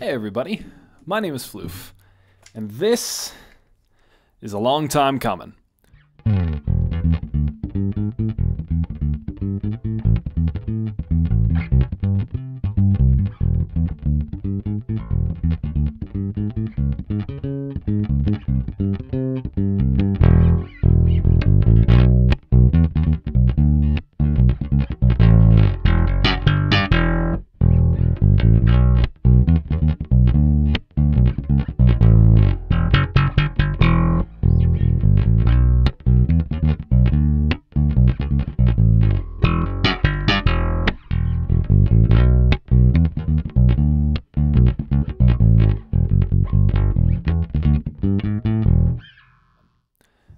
Hey everybody, my name is Floof, and this is a long time coming.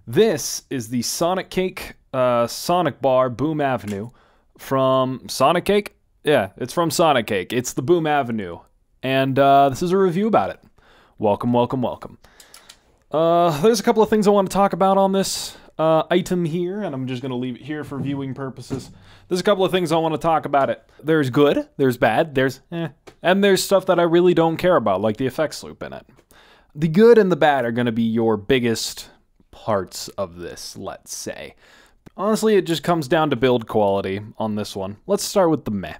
This is the Sonicake Sonicbar Boom Avenue from Sonicake. Yeah, it's from Sonicake. It's the Boom Avenue. And this is a review about it. Welcome, welcome, welcome. There's a couple of things I want to talk about on this item here, and I'm just going to leave it here for viewing purposes. There's a couple of things I want to talk about it. There's good, there's bad, there's and there's stuff that I really don't care about, like the effects loop in it. The good and the bad are going to be your biggest parts of this, let's say. Honestly, it just comes down to build quality on this one. Let's start with the meh.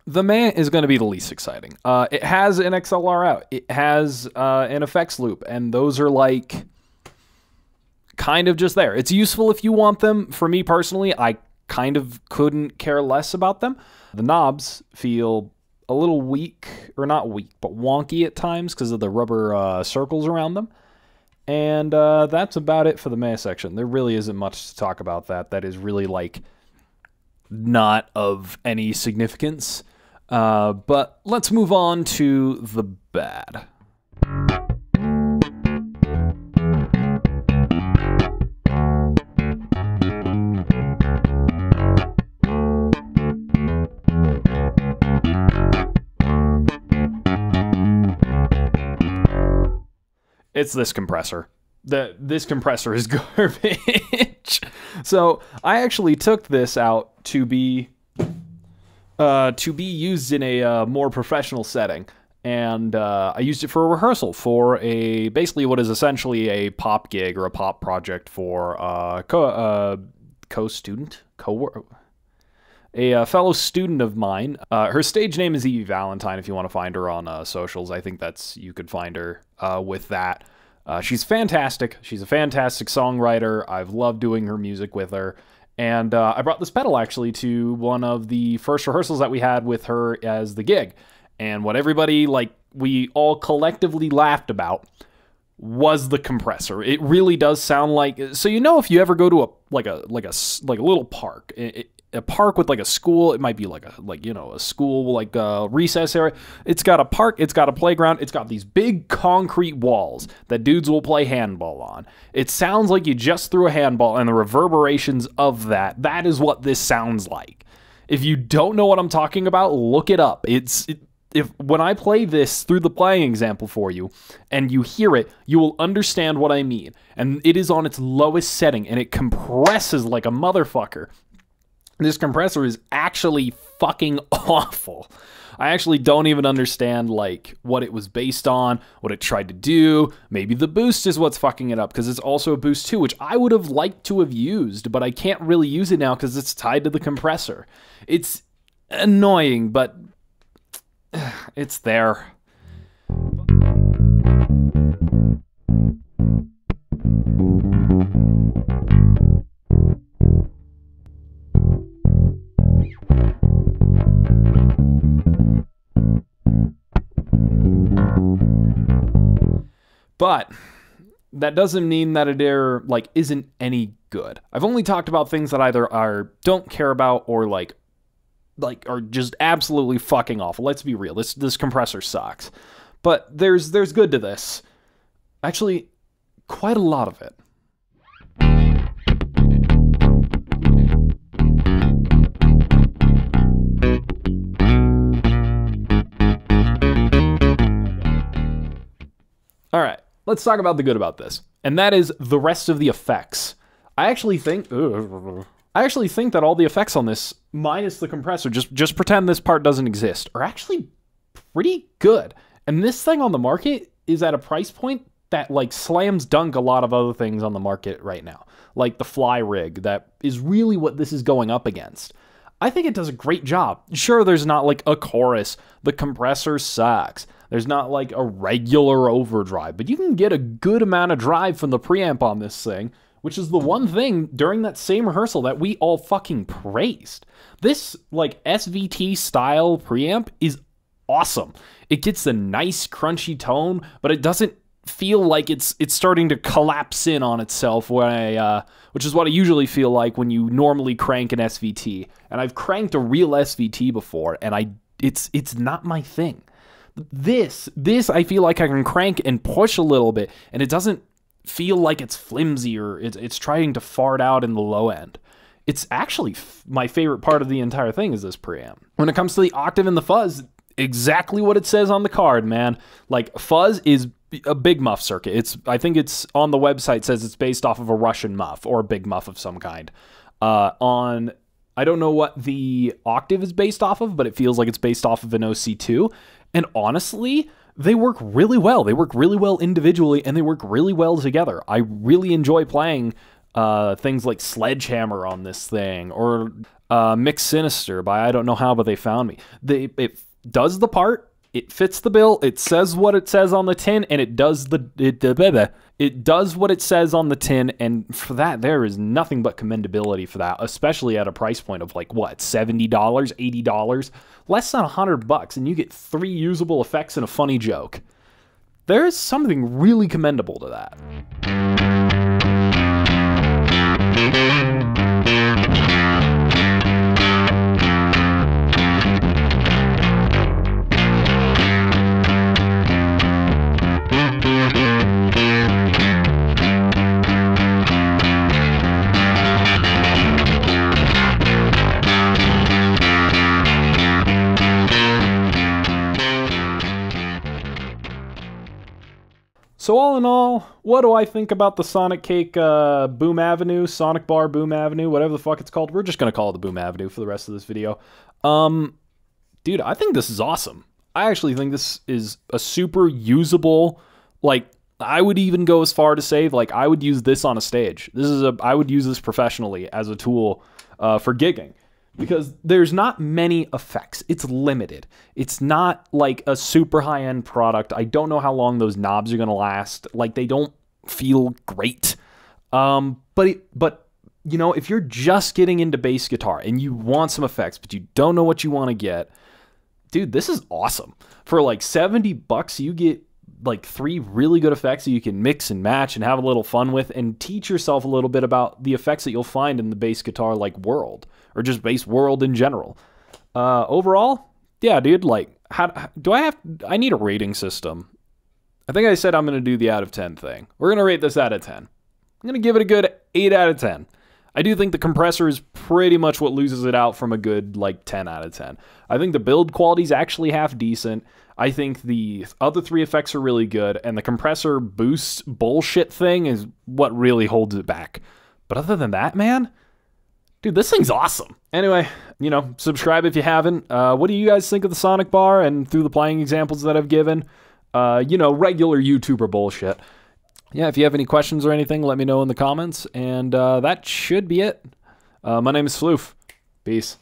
The meh is going to be the least exciting. It has an XLR out. It has an effects loop, and those are like kind of just there. It's useful if you want them. For me personally, I kind of couldn't care less about them. The knobs feel a little weak, or not weak, but wonky at times because of the rubber circles around them. And that's about it for the meh section. There really isn't much to talk about that. That is really like not of any significance. But let's move on to the bad. It's this compressor. This compressor is garbage. So I actually took this out to be used in a more professional setting, and I used it for a rehearsal for basically what is essentially a pop gig or a pop project for a fellow student of mine. Her stage name is Evie Valentine. If you want to find her on socials, I think you could find her with that. She's fantastic. She's a fantastic songwriter. I've loved doing her music with her. And I brought this pedal, actually, to one of the first rehearsals that we had with her as the gig. And what everybody, we all collectively laughed about was the compressor. It really does sound like... So, if you ever go to a little park, a park with, a school, it might be a school, recess area. It's got a park, it's got a playground, it's got these big concrete walls that dudes will play handball on. It sounds like you just threw a handball, and the reverberations of that is what this sounds like. If you don't know what I'm talking about, look it up. When I play this through the playing example for you, and you hear it, you will understand what I mean. And it is on its lowest setting, and it compresses like a motherfucker. This compressor is actually fucking awful. I actually don't even understand, what it was based on, what it tried to do. Maybe the boost is what's fucking it up, because it's also a boost too, which I would have liked to have used, but I can't really use it now because it's tied to the compressor. It's annoying, but it's there. But that doesn't mean that it isn't any good. I've only talked about things that either don't care about or are just absolutely fucking awful. Let's be real. This compressor sucks. But there's good to this. Actually, quite a lot of it. let's talk about the good about this. And that is the rest of the effects. I actually think that all the effects on this, minus the compressor, just pretend this part doesn't exist, are actually pretty good. And this thing on the market is at a price point that like slams dunk a lot of other things on the market right now. Like the fly rig, that is really what this is going up against. I think it does a great job. Sure, there's not like a chorus. The compressor sucks. There's not like a regular overdrive, but you can get a good amount of drive from the preamp on this thing, which is the one thing during that same rehearsal that we all fucking praised. This like SVT style preamp is awesome. It gets a nice crunchy tone, but it doesn't feel like it's starting to collapse in on itself, which is what I usually feel like when you normally crank an SVT. And I've cranked a real SVT before, and it's not my thing. This I feel like I can crank and push a little bit, and it doesn't feel like it's flimsy or it's trying to fart out in the low end. It's actually my favorite part of the entire thing is this preamp. When it comes to the octave and the fuzz, exactly what it says on the card, man. Like, fuzz is a big muff circuit. I think it's on the website says it's based off of a Russian muff or a big muff of some kind. I don't know what the octave is based off of, but it feels like it's based off of an OC2. And honestly, they work really well. They work really well individually, and they work really well together. I really enjoy playing things like Sledgehammer on this thing, or Mix Sinister by I don't know how, but they found me. It does the part. It fits the bill. It says what it says on the tin, and it does what it says on the tin. And for that, there is nothing but commendability for that, especially at a price point of like what, $70, $80, less than $100, and you get 3 usable effects and a funny joke. There is something really commendable to that. So all in all, what do I think about the Sonicake Boom Avenue, Sonicbar Boom Avenue, whatever the fuck it's called? We're just going to call it the Boom Avenue for the rest of this video. Dude, I think this is awesome. I actually think this is a super usable, like, I would even go as far to say, like, I would use this on a stage. I would use this professionally as a tool for gigging. Because there's not many effects. It's limited. It's not like a super high-end product. I don't know how long those knobs are going to last. Like, they don't feel great. But you know, if you're just getting into bass guitar and you want some effects, but you don't know what you want to get, dude, this is awesome. For like $70, you get like 3 really good effects that you can mix and match and have a little fun with, and teach yourself a little bit about the effects that you'll find in the bass guitar like world, or just bass world in general. Overall, yeah, dude, like, I need a rating system. I think I said I'm going to do the out of 10 thing. We're going to rate this out of 10. I'm going to give it a good 8 out of 10. I do think the compressor is pretty much what loses it out from a good, like, 10 out of 10. I think the build quality is actually half decent. I think the other 3 effects are really good, and the compressor boost bullshit thing is what really holds it back. But other than that, man, dude, this thing's awesome. Anyway, you know, subscribe if you haven't. What do you guys think of the Sonicbar and through the playing examples that I've given? You know, regular YouTuber bullshit. Yeah, if you have any questions or anything, let me know in the comments. And that should be it. My name is Floof. Peace.